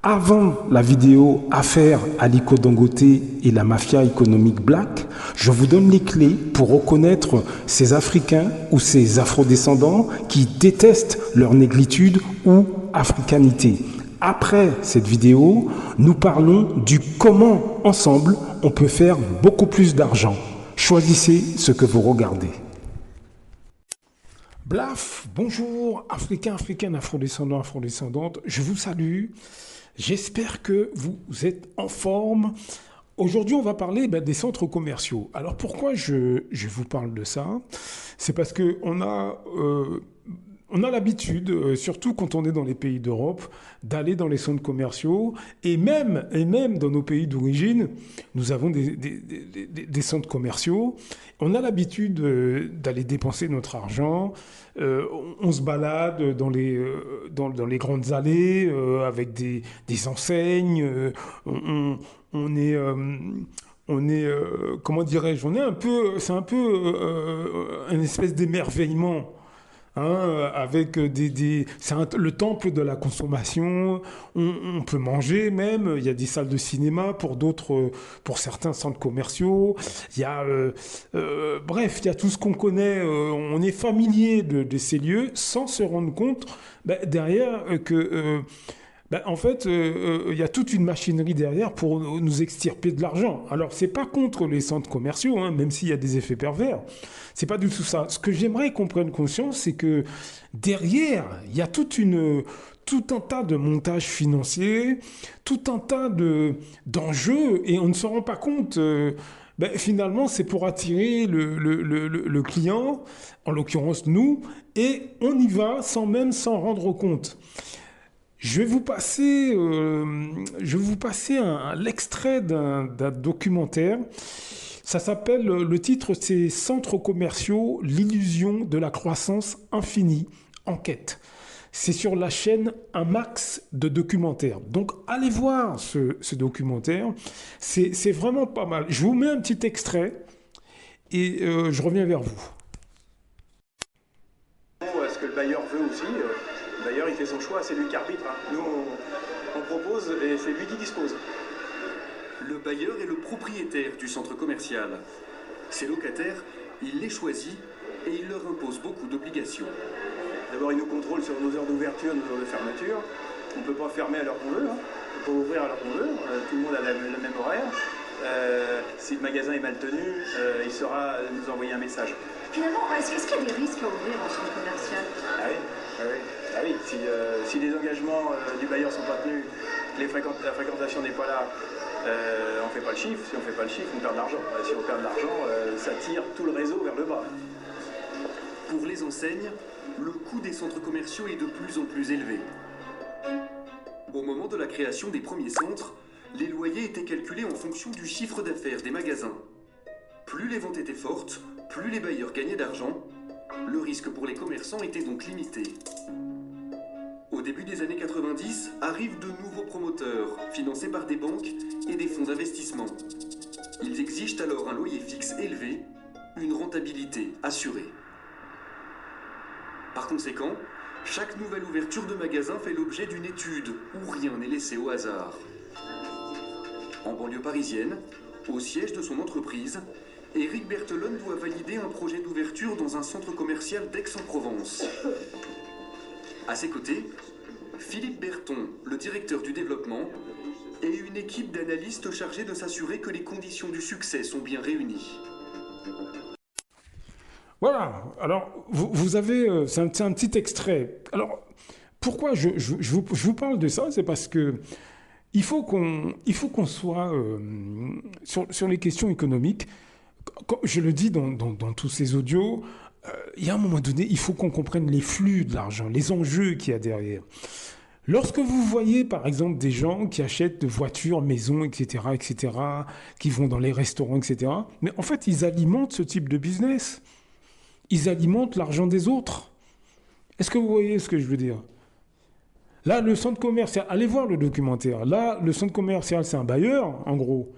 Avant la vidéo Affaire Aliko Dangote et la mafia économique black, je vous donne les clés pour reconnaître ces Africains ou ces Afrodescendants qui détestent leur négritude ou africanité. Après cette vidéo, nous parlons du comment ensemble on peut faire beaucoup plus d'argent. Choisissez ce que vous regardez. Blaf, bonjour, Africains, Africaines, Afrodescendants, Afrodescendantes, je vous salue. J'espère que vous êtes en forme. Aujourd'hui, on va parler des centres commerciaux. Alors pourquoi je vous parle de ça? C'est parce qu'on a l'habitude, surtout quand on est dans les pays d'Europe, d'aller dans les centres commerciaux et même dans nos pays d'origine, nous avons des centres commerciaux. On a l'habitude d'aller dépenser notre argent. On se balade dans les grandes allées avec des enseignes. On est comment dirais-je, c'est un peu une espèce d'émerveillement. Avec le temple de la consommation, on peut manger même, il y a des salles de cinéma pour certains centres commerciaux, il y a, bref, il y a tout ce qu'on connaît, on est familier de ces lieux sans se rendre compte derrière que... en fait, il y a toute une machinerie derrière pour nous extirper de l'argent. Alors, c'est pas contre les centres commerciaux, même s'il y a des effets pervers. C'est pas du tout ça. Ce que j'aimerais qu'on prenne conscience, c'est que derrière, il y a tout un tas de montages financiers, tout un tas d'enjeux, et on ne se rend pas compte. Finalement, c'est pour attirer le client, en l'occurrence nous, et on y va sans même s'en rendre compte. Je vais vous passer l'extrait d'un documentaire. Ça s'appelle, le titre c'est Centres commerciaux, l'illusion de la croissance infinie, enquête. C'est sur la chaîne Un Max de documentaires. Donc allez voir ce documentaire, c'est vraiment pas mal. Je vous mets un petit extrait et je reviens vers vous. Ce que le bailleur veut aussi. D'ailleurs, il fait son choix, c'est lui qui arbitre. Nous, on propose et c'est lui qui dispose. Le bailleur est le propriétaire du centre commercial. Ses locataires, il les choisit et il leur impose beaucoup d'obligations. D'abord, il nous contrôle sur nos heures d'ouverture, nos heures de fermeture. On ne peut pas fermer à l'heure qu'on veut. On ne peut pas ouvrir à l'heure qu'on veut. Tout le monde a le même horaire. Si le magasin est mal tenu, il saura nous envoyer un message. Finalement, est-ce qu'il y a des risques à ouvrir en centre commercial? Ah oui, si les engagements du bailleur sont pas tenus, la fréquentation n'est pas là, on ne fait pas le chiffre. Si on ne fait pas le chiffre, on perd de l'argent. Si on perd de l'argent, ça tire tout le réseau vers le bas. Pour les enseignes, le coût des centres commerciaux est de plus en plus élevé. Au moment de la création des premiers centres, les loyers étaient calculés en fonction du chiffre d'affaires des magasins. Plus les ventes étaient fortes, plus les bailleurs gagnaient d'argent. Le risque pour les commerçants était donc limité. Au début des années 90, arrivent de nouveaux promoteurs, financés par des banques et des fonds d'investissement. Ils exigent alors un loyer fixe élevé, une rentabilité assurée. Par conséquent, chaque nouvelle ouverture de magasin fait l'objet d'une étude où rien n'est laissé au hasard. En banlieue parisienne, au siège de son entreprise, Éric Berthelone doit valider un projet d'ouverture dans un centre commercial d'Aix-en-Provence. À ses côtés, Philippe Berton, le directeur du développement, et une équipe d'analystes chargés de s'assurer que les conditions du succès sont bien réunies. Voilà, alors vous avez, c'est un petit extrait. Alors, pourquoi je vous parle de ça? C'est parce que il faut qu'on soit sur les questions économiques. Comme je le dis dans tous ces audios, il y a un moment donné, il faut qu'on comprenne les flux de l'argent, les enjeux qu'il y a derrière. Lorsque vous voyez, par exemple, des gens qui achètent de voitures, maisons, etc., qui vont dans les restaurants, etc., mais en fait, ils alimentent ce type de business. Ils alimentent l'argent des autres. Est-ce que vous voyez ce que je veux dire? Là, le centre commercial, allez voir le documentaire. Là, le centre commercial, c'est un bailleur, en gros.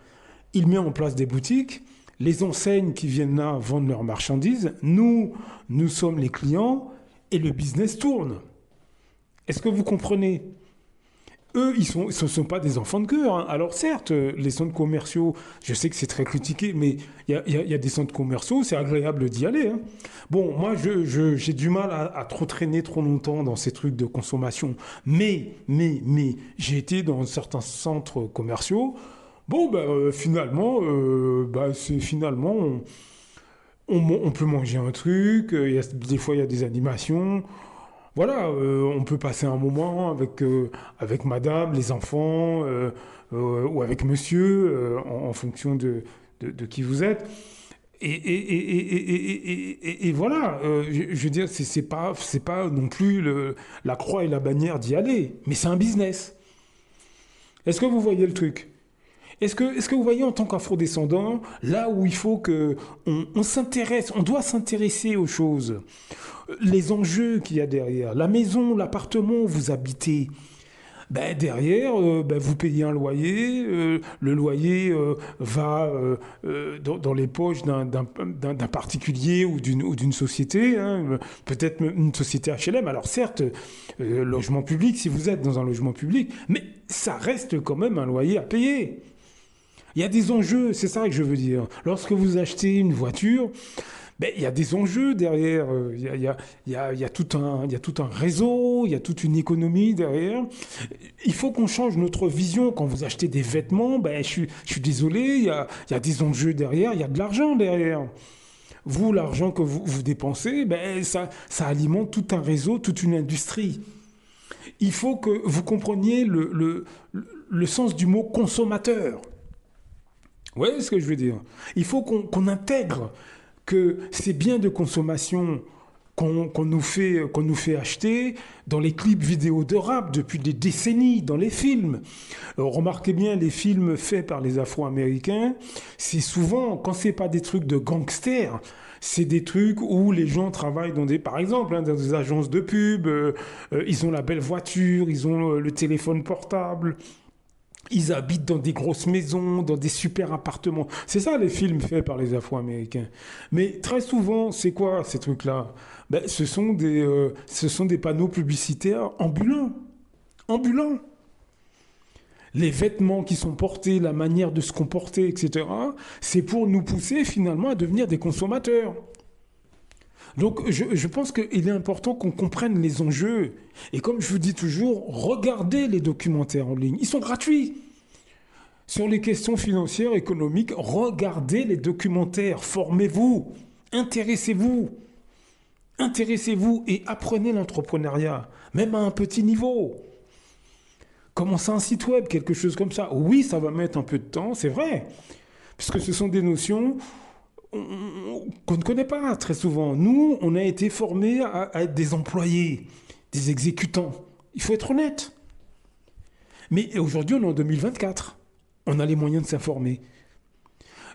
Il met en place des boutiques. Les enseignes qui viennent là vendent leurs marchandises. Nous sommes les clients et le business tourne. Est-ce que vous comprenez? eux, ce ne sont pas des enfants de cœur, hein. Alors certes, les centres commerciaux, je sais que c'est très critiqué, mais il y a des centres commerciaux, c'est agréable d'y aller, hein. Bon, moi, j'ai du mal à trop traîner trop longtemps dans ces trucs de consommation. Mais, j'ai été dans certains centres commerciaux. Bon, finalement, on peut manger un truc, des fois il y a des animations. Voilà, on peut passer un moment avec madame, les enfants, ou avec monsieur, en fonction de qui vous êtes. Et voilà, je veux dire, c'est pas non plus la croix et la bannière d'y aller, mais c'est un business. Est-ce que vous voyez le truc? Est-ce que vous voyez en tant qu'afrodescendant, là où il faut on s'intéresse, on doit s'intéresser aux choses, les enjeux qu'il y a derrière, la maison, l'appartement où vous habitez, derrière, vous payez un loyer, le loyer va dans les poches d'un particulier ou d'une société, hein, peut-être une société HLM. Alors certes, logement public, si vous êtes dans un logement public, mais ça reste quand même un loyer à payer. Il y a des enjeux, c'est ça que je veux dire. Lorsque vous achetez une voiture, il y a des enjeux derrière. Il y a tout un réseau, il y a toute une économie derrière. Il faut qu'on change notre vision. Quand vous achetez des vêtements, je suis désolé, il y a des enjeux derrière, il y a de l'argent derrière. Vous, l'argent que vous dépensez, ça alimente tout un réseau, toute une industrie. Il faut que vous compreniez le sens du mot consommateur. Vous voyez ce que je veux dire? Il faut qu'on intègre que ces biens de consommation qu'on nous fait acheter dans les clips vidéo de rap depuis des décennies, dans les films. Remarquez bien, les films faits par les Afro-Américains, c'est souvent, quand c'est pas des trucs de gangsters, c'est des trucs où les gens travaillent par exemple, dans des agences de pub, ils ont la belle voiture, ils ont le téléphone portable. Ils habitent dans des grosses maisons, dans des super appartements. C'est ça les films faits par les Afro-Américains. Mais très souvent, c'est quoi ces trucs-là? Ce sont des panneaux publicitaires ambulants. Ambulants. Les vêtements qui sont portés, la manière de se comporter, etc., c'est pour nous pousser finalement à devenir des consommateurs. Donc je pense qu'il est important qu'on comprenne les enjeux. Et comme je vous dis toujours, regardez les documentaires en ligne. Ils sont gratuits. Sur les questions financières, économiques, regardez les documentaires. Formez-vous. Intéressez-vous. Intéressez-vous et apprenez l'entrepreneuriat, même à un petit niveau. Commencez un site web, quelque chose comme ça. Oui, ça va mettre un peu de temps, c'est vrai. Puisque ce sont des notions qu'on ne connaît pas très souvent. Nous, on a été formés à être des employés, des exécutants. Il faut être honnête. Mais aujourd'hui, on est en 2024. On a les moyens de s'informer.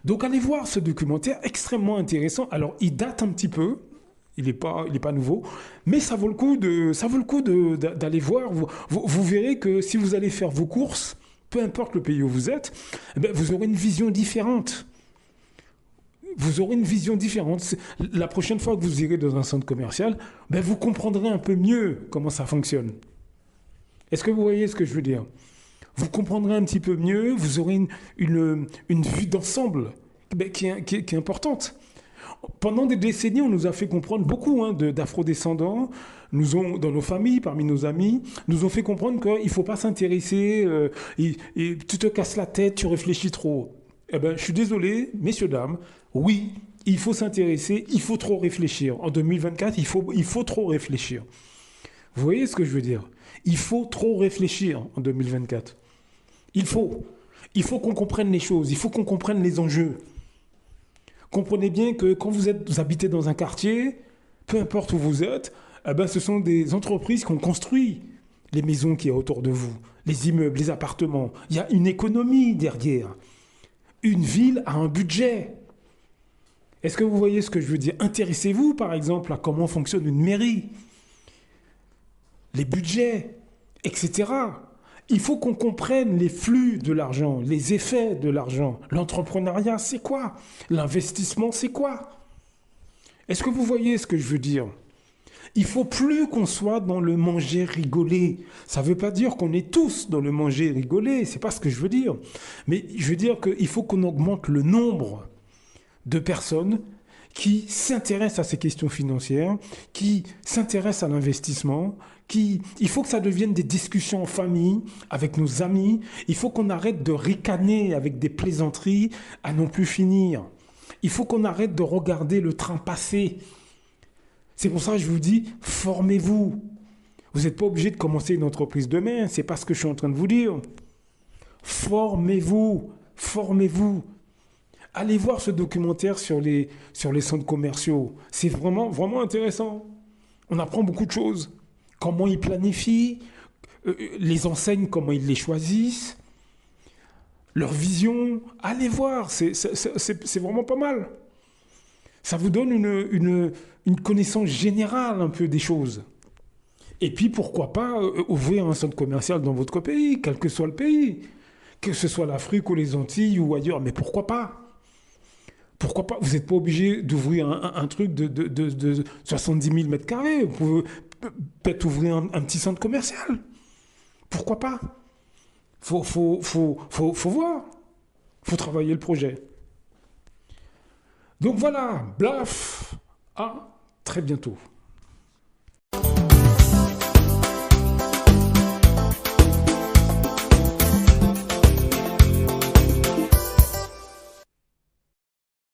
Donc, allez voir ce documentaire extrêmement intéressant. Alors, il date un petit peu. Il n'est pas nouveau. Mais ça vaut le coup d'aller voir. Vous verrez que si vous allez faire vos courses, peu importe le pays où vous êtes, vous aurez une vision différente. Vous aurez une vision différente. La prochaine fois que vous irez dans un centre commercial, vous comprendrez un peu mieux comment ça fonctionne. Est-ce que vous voyez ce que je veux dire? Vous comprendrez un petit peu mieux, vous aurez une vue d'ensemble qui est importante. Pendant des décennies, on nous a fait comprendre beaucoup d'afro-descendants, dans nos familles, parmi nos amis, nous ont fait comprendre qu'il ne faut pas s'intéresser, et tu te casses la tête, tu réfléchis trop. Je suis désolé, messieurs, dames, oui, il faut s'intéresser, il faut trop réfléchir. En 2024, il faut trop réfléchir. Vous voyez ce que je veux dire? Il faut trop réfléchir en 2024. Il faut qu'on comprenne les choses, il faut qu'on comprenne les enjeux. Comprenez bien que quand vous habitez dans un quartier, peu importe où vous êtes, ce sont des entreprises qui ont construit les maisons qu'il y a autour de vous, les immeubles, les appartements. Il y a une économie derrière. Une ville a un budget. Est-ce que vous voyez ce que je veux dire? Intéressez-vous, par exemple, à comment fonctionne une mairie, les budgets, etc. Il faut qu'on comprenne les flux de l'argent, les effets de l'argent. L'entrepreneuriat, c'est quoi? L'investissement, c'est quoi? Est-ce que vous voyez ce que je veux dire? Il faut plus qu'on soit dans le manger rigoler. Ça ne veut pas dire qu'on est tous dans le manger rigoler, c'est pas ce que je veux dire. Mais je veux dire qu'il faut qu'on augmente le nombre de personnes qui s'intéressent à ces questions financières, qui s'intéressent à l'investissement, il faut que ça devienne des discussions en famille, avec nos amis. Il faut qu'on arrête de ricaner avec des plaisanteries à non plus finir. Il faut qu'on arrête de regarder le train passer. C'est pour ça que je vous dis, formez-vous. Vous n'êtes pas obligé de commencer une entreprise demain, c'est pas ce que je suis en train de vous dire. Formez-vous, formez-vous. Allez voir ce documentaire sur les centres commerciaux. C'est vraiment, vraiment intéressant. On apprend beaucoup de choses. Comment ils planifient, les enseignes, comment ils les choisissent, leur vision. Allez voir, c'est vraiment pas mal. Ça vous donne une connaissance générale un peu des choses. Et puis, pourquoi pas ouvrir un centre commercial dans votre pays, quel que soit le pays. Que ce soit l'Afrique ou les Antilles ou ailleurs, mais pourquoi pas? Pourquoi pas? Vous n'êtes pas obligé d'ouvrir un truc de 70 000 mètres carrés. Vous pouvez peut-être ouvrir un petit centre commercial. Pourquoi pas? Faut voir. Faut travailler le projet. Donc voilà, blaf, à très bientôt.